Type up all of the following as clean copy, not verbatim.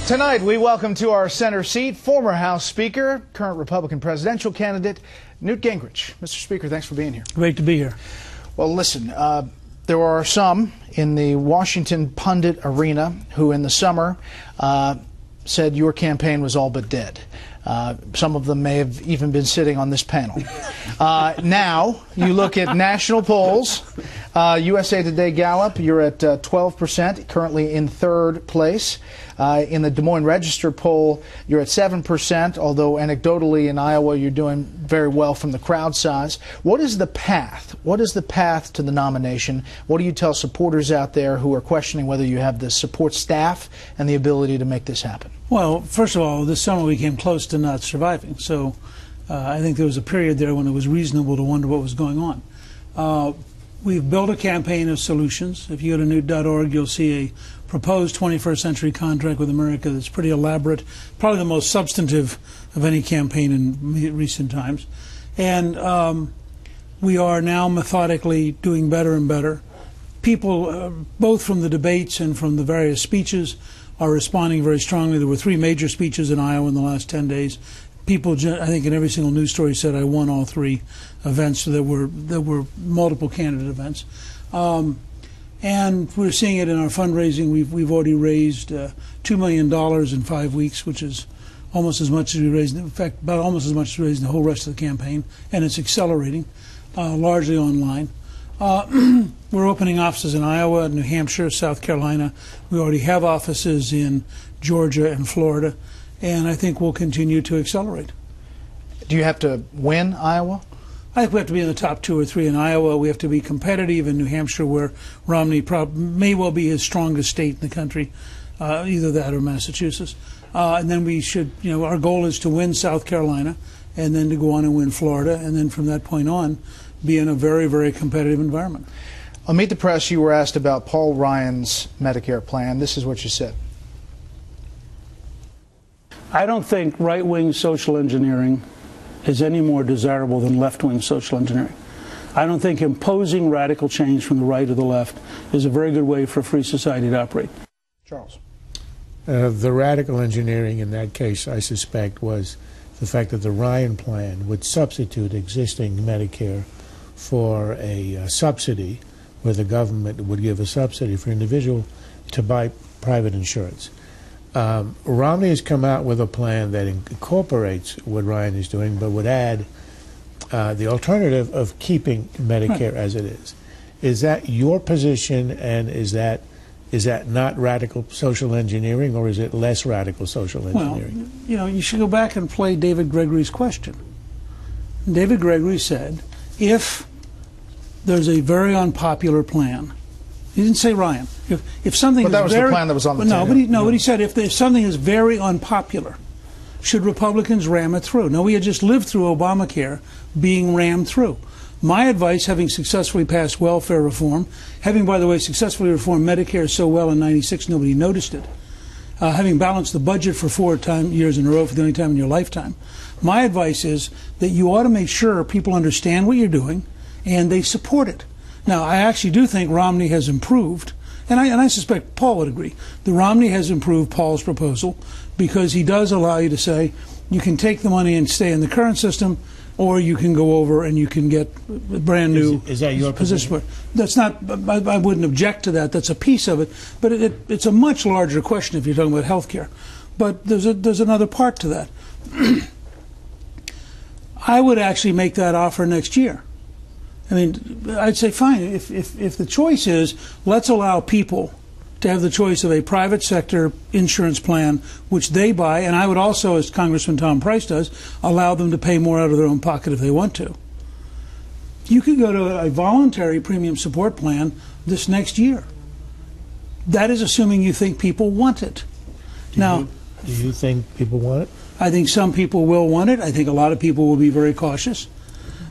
Tonight, we welcome to our center seat former House Speaker, current Republican presidential candidate, Newt Gingrich. Mr. Speaker, thanks for being here. Great to be here. Well, listen, there are some in the Washington pundit arena who in the summer said your campaign was all but dead. Some of them may have even been sitting on this panel. Now, you look at national polls. USA Today Gallup, you're at 12%, currently in third place. In the Des Moines Register poll, you're at 7%, although anecdotally in Iowa you're doing very well from the crowd size. What is the path? What is the path to the nomination? What do you tell supporters out there who are questioning whether you have the support staff and the ability to make this happen? Well, first of all, this summer we came close to not surviving. So I think there was a period there when it was reasonable to wonder what was going on. We've built a campaign of solutions. If you go to newt.org, you'll see a proposed 21st century contract with America that's pretty elaborate, probably the most substantive of any campaign in recent times. And we are now methodically doing better and better. People, both from the debates and from the various speeches, are responding very strongly. There were 3 major speeches in Iowa in the last 10 days. People, I think in every single news story, said I won all 3 events. So there were multiple candidate events. And we're seeing it in our fundraising. We've already raised $2 million in 5 weeks, which is almost as much as we raised, in fact, about almost as much as we raised in the whole rest of the campaign. And it's accelerating, largely online. We're opening offices in Iowa, New Hampshire, South Carolina. We already have offices in Georgia and Florida, and I think we'll continue to accelerate. Do you have to win Iowa? I think we have to be in the top 2 or 3 in Iowa. We have to be competitive in New Hampshire, where Romney may well be his strongest state in the country, either that or Massachusetts. And then we should, our goal is to win South Carolina, and then to go on and win Florida, and then from that point on, be in a very, very competitive environment. On Meet the Press, you were asked about Paul Ryan's Medicare plan. This is what you said. I don't think right-wing social engineering is any more desirable than left-wing social engineering. I don't think imposing radical change from the right or the left is a very good way for a free society to operate. Charles. The radical engineering in that case, I suspect, was the fact that the Ryan plan would substitute existing Medicare for a subsidy, where the government would give a subsidy for an individual to buy private insurance. Romney has come out with a plan that incorporates what Ryan is doing, but would add the alternative of keeping Medicare as it is. Is that your position, and is that not radical social engineering, or is it less radical social engineering? Well, you should go back and play David Gregory's question. David Gregory said, if there's a very unpopular plan, he didn't say Ryan. If something but that was very, the plan that was on the table. But he said if something is very unpopular, should Republicans ram it through? Now, we had just lived through Obamacare being rammed through. My advice, having successfully passed welfare reform, having, by the way, successfully reformed Medicare so well in '96 nobody noticed it, having balanced the budget for 4 years in a row for the only time in your lifetime, my advice is that you ought to make sure people understand what you're doing and they support it. Now, I actually do think Romney has improved, and I suspect Paul would agree, that Romney has improved Paul's proposal, because he does allow you to say you can take the money and stay in the current system, or you can go over and you can get a brand new is that your position? That's not, I wouldn't object to that. That's a piece of it. But it's a much larger question if you're talking about health care. But there's another part to that. I would actually make that offer next year. I mean, I'd say, fine, if the choice is, let's allow people to have the choice of a private sector insurance plan, which they buy, and I would also, as Congressman Tom Price does, allow them to pay more out of their own pocket if they want to. You could go to a voluntary premium support plan this next year. That is assuming you think people want it. Do you think people want it? I think some people will want it. I think a lot of people will be very cautious.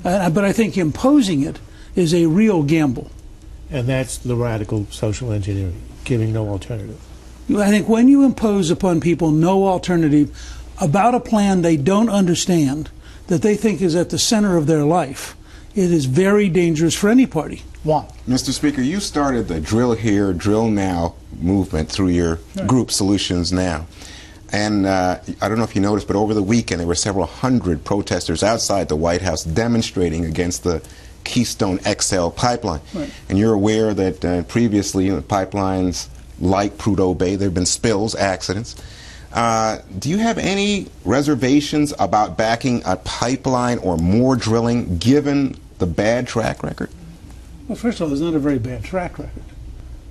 But I think imposing it is a real gamble. And that's the radical social engineering, giving no alternative. I think when you impose upon people no alternative about a plan they don't understand, that they think is at the center of their life, it is very dangerous for any party. One. Mr. Speaker, you started the Drill Here, Drill Now movement through your group Solutions Now. And I don't know if you noticed, but over the weekend there were several hundred protesters outside the White House demonstrating against the Keystone XL pipeline. Right. And you're aware that previously pipelines like Prudhoe Bay, there have been spills, accidents. Do you have any reservations about backing a pipeline or more drilling given the bad track record? Well, first of all, there's not a very bad track record.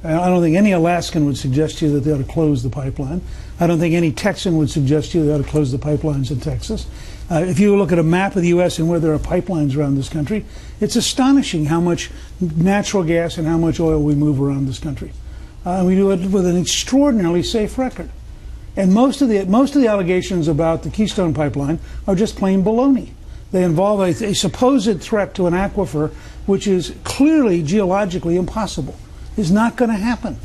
I don't think any Alaskan would suggest to you that they ought to close the pipeline. I don't think any Texan would suggest to you they ought to close the pipelines in Texas. If you look at a map of the U.S. and where there are pipelines around this country, it's astonishing how much natural gas and how much oil we move around this country. We do it with an extraordinarily safe record. And most of the allegations about the Keystone Pipeline are just plain baloney. They involve a supposed threat to an aquifer which is clearly geologically impossible. It's not going to happen.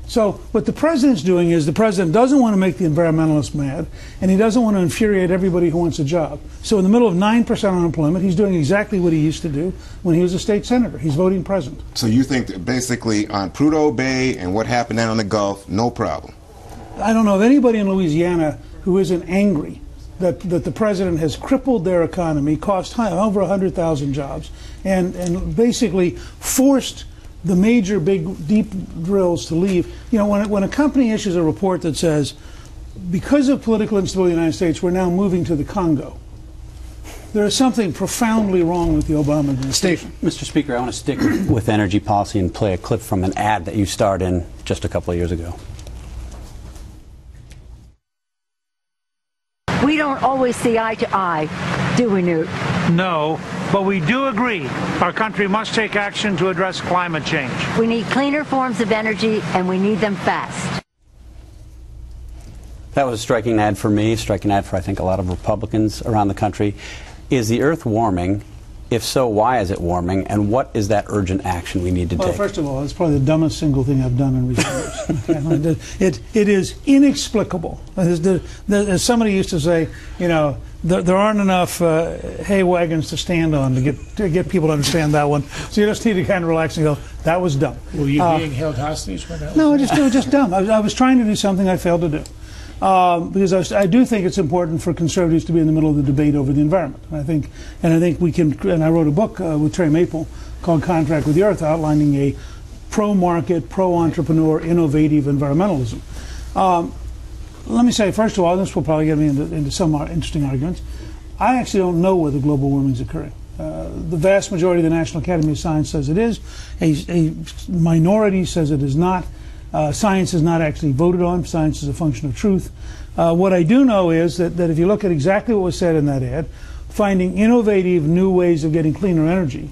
So what the president's doing is the president doesn't want to make the environmentalists mad, and he doesn't want to infuriate everybody who wants a job. So in the middle of 9% unemployment, he's doing exactly what he used to do when he was a state senator. He's voting present. So you think that basically on Prudhoe Bay and what happened down on the Gulf, no problem? I don't know of anybody in Louisiana who isn't angry that the president has crippled their economy, cost over 100,000 jobs, and basically forced the major big deep drills to leave. You know, when a company issues a report that says, because of political instability in the United States, we're now moving to the Congo, there is something profoundly wrong with the Obama administration. Mr. Speaker, I want to stick with energy policy and play a clip from an ad that you starred in just a couple of years ago. We don't always see eye to eye, do we, Newt? No, but we do agree our country must take action to address climate change. We need cleaner forms of energy, and we need them fast. That was a striking ad for me, striking ad for, I think, a lot of Republicans around the country. Is the Earth warming? If so, why is it warming? And what is that urgent action we need to take? Well, first of all, it's probably the dumbest single thing I've done in recent years. It is inexplicable. As somebody used to say, you know, there aren't enough hay wagons to stand on to get people to understand that one. So you just need to kind of relax and go, that was dumb. Were you being held hostage when that was No, it was just dumb. I was trying to do something I failed to do. Because I do think it's important for conservatives to be in the middle of the debate over the environment. I think we can. And I wrote a book with Terry Maple called "Contract with the Earth," outlining a pro-market, pro-entrepreneur, innovative environmentalism. Let me say, first of all, this will probably get me into some interesting arguments. I actually don't know whether global warming is occurring. The vast majority of the National Academy of Science says it is. A minority says it is not. Science is not actually voted on. Science is a function of truth. What I do know is that if you look at exactly what was said in that ad, finding innovative new ways of getting cleaner energy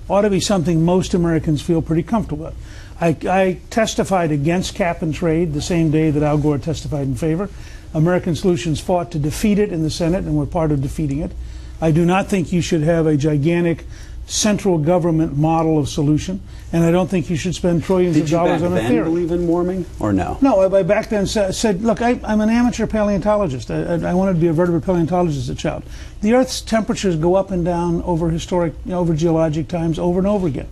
ought to be something most Americans feel pretty comfortable with. I testified against cap and trade the same day that Al Gore testified in favor. American Solutions fought to defeat it in the Senate, and we're part of defeating it. I do not think you should have a gigantic central government model of solution, and I don't think you should spend trillions of dollars on a theory. Did you back then believe in warming, or no? No, I back then said, look, I'm an amateur paleontologist. I wanted to be a vertebrate paleontologist as a child. The Earth's temperatures go up and down over over geologic times over and over again.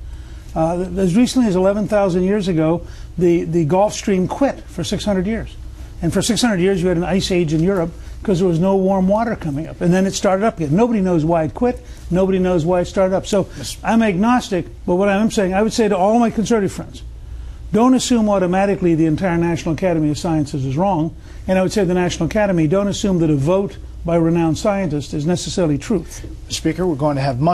As recently as 11,000 years ago, the Gulf Stream quit for 600 years. And for 600 years, you had an ice age in Europe because there was no warm water coming up. And then it started up again. Nobody knows why it quit. Nobody knows why it started up. So I'm agnostic, but what I'm saying, I would say to all my conservative friends, don't assume automatically the entire National Academy of Sciences is wrong. And I would say to the National Academy, don't assume that a vote by renowned scientists is necessarily truth. Speaker, we're going to have much